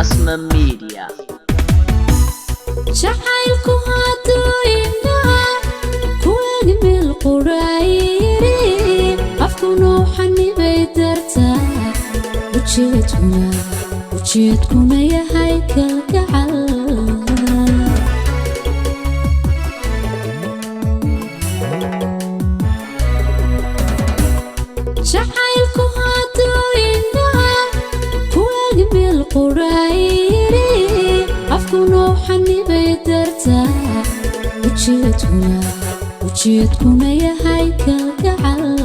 Asma Media. شحايلكو هاتوينا كواغي بالقرايري أفكونو حني بيدرتا وجيتكونا يا هيكل كعال شحايلكو هاتوينا كواغي بالقرايري أفكونو حني بيدرتا وجيتكونا يا هيكل كعال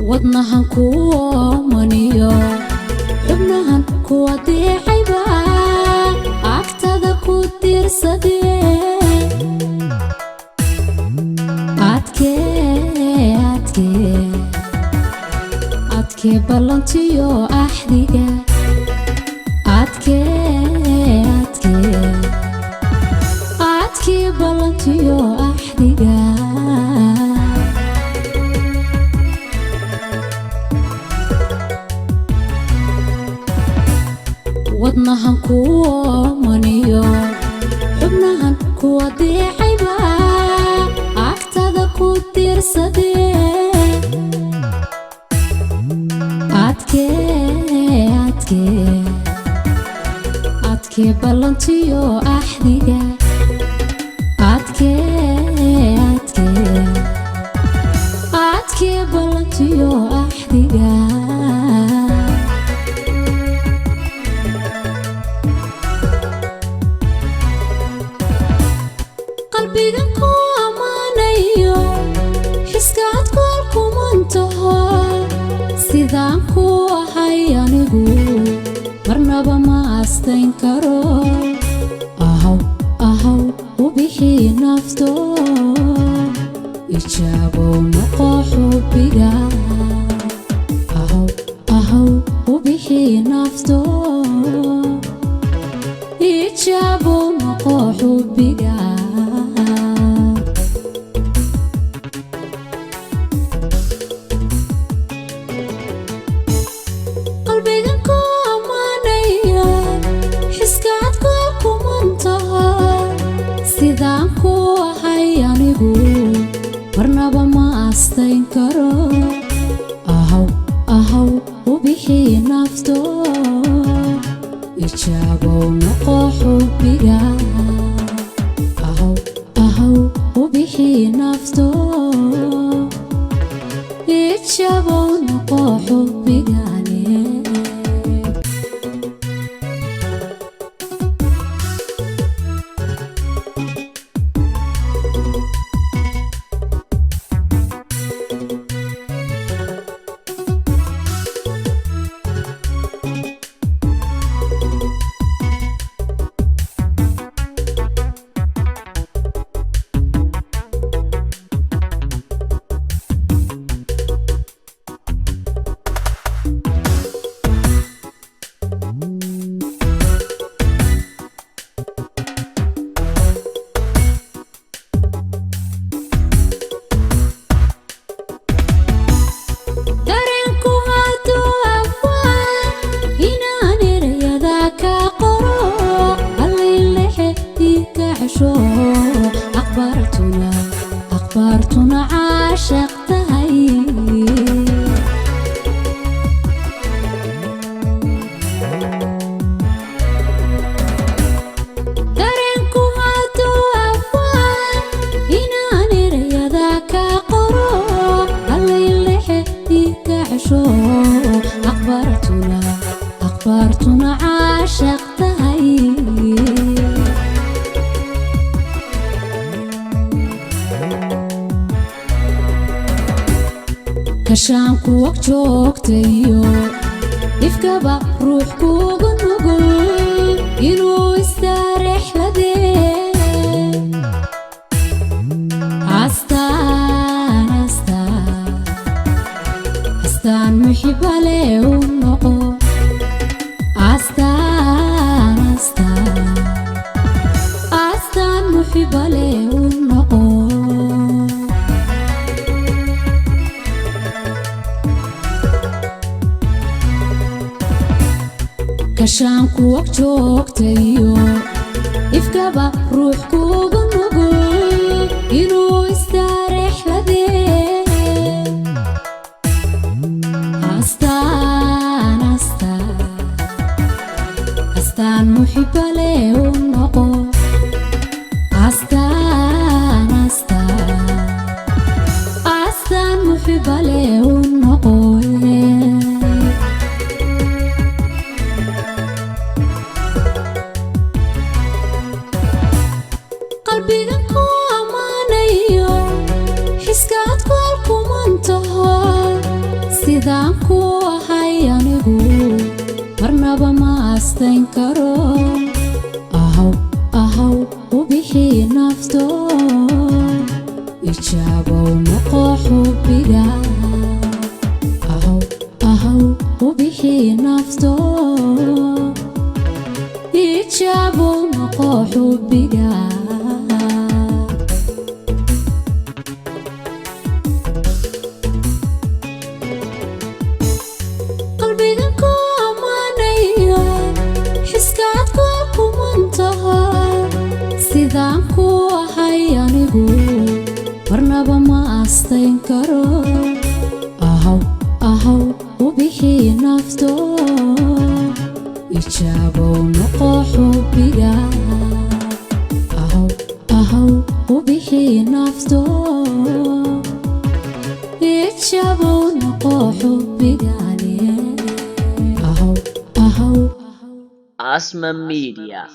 wadnahan kuwa maniyo xubnahan kuwa deexayba agtada ku tiirsadee adkee ballantiyo axdiga adkee ballantiyo axdiga wadnahan kuwa maniyo xubnahan kuwa deexayba agtada ku tiirsadee adkee ballantiyo axdiga adkee ballantiyo axdiga qalbigan ku amaanayo xiskaad kualkumantaho sidaan ku ahay anigu marnaba ma astayn karo ahaw u bixii nafto ijaabo noqo xubbiga ahaw u bixii nafto ijaabo noqo xubbiga sidaan ku ahay anigu marnaba ma astayn karo ahaw u bixii nafto ijaabo noqo xubbiga ahaw u bixii nafto ijaabo noqo xubbigane أخبارتنا عاشقتهاي دارنكو هاتو أفوان إناني رياضاك قرو اللي حديك عشو أخبارتنا عاشقتهاي kashaan kuwag joogtayo ifkaba ruux kuugu nugul inuu istaarixladee astaan muxibale u noqo astaan muxibale u noqo kashaan ku ag joogtayo ifkaba ruux kuugu nugul inuu istaareex ladeen astaan muxiba leh u noqo astaan muxiba leh u noqo qalbigan ku ammaanayo xiskaad kualkuman taho sidaan ku ahay anigu marnaba ma astayn karo ahaw u bixi nafto ijaabow noqo xubbiga ahaw u bixi nafto ijaabow noqo xubbiga qalbigan ku ammaanayo xiskaad kualkuman taho sidaan ku ahay anigu marnaba ma astayn karo ahaw u bixi nafto ijaabow noqo xubbiga ahaw u bixi nafto ijaabow noqo xubbiga Asma Media.